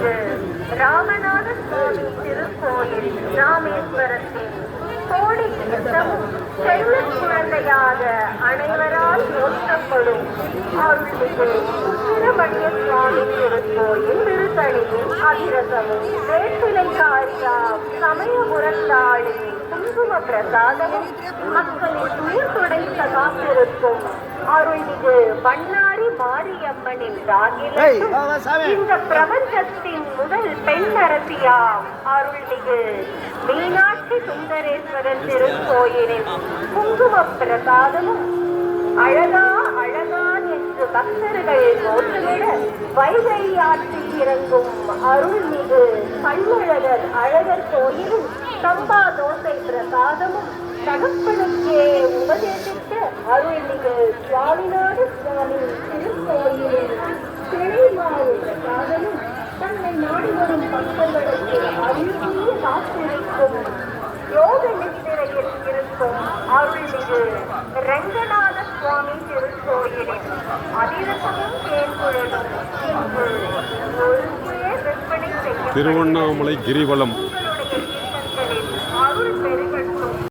அருள்மிகு ராமநாத சுவாமி திருக்கோயில் ராமேஸ்வரத்தின் கோடி தீர்த்தமும் செல்ல குழந்தையாக அனைவரால் போற்றப்படும் அருள்மிகு சுப்பிரமணிய சுவாமி திருக்கோயில் திருத்தணியில் அதிரசமும் வேப்பிலைக்காரியாம் சமயபுரத்தாளி குங்கும பிரசாதமும் மக்களின் துயர் துடைத்த காத்திருக்கும் அருள்மிகு பண்ணாரி மாரியம்மனின் ராகிலும் இந்த பிரபஞ்சத்தின் முதல் பெண் அரசியாம் அருள்மிகு மீனாட்சி சுந்தரேஸ்வரர் திருக்கோயிலின் குங்கும பிரசாதமும் அழகா அழகா என்று பக்தர்கள் போற்றுவிட வைகை ஆற்றில் இறங்கும் அருள்மிகு கள்ளழகர் அழகர் கோயிலும் சம்பா தோசை பிரசாதமும் தகப்பனுக்கே உபதேசித்த அருள்மிகு சுவாமிநாத சுவாமி திருக்கோயிலில் கிளைமாவு பிரசாதமும் தன்னை நாடி வரும் பக்தர்களுக்கு அருள்மிகு காத்திருக்கும் யோக நித்திரையில் இருக்கும் அருள்மிகு ரங்கநாத சுவாமி திருக்கோயிலில் அதிரசமும் தேன்குழலும் இன்று ஒருங்கே விற்பனை செய்ய திருவண்ணாமலை கிரிவலம்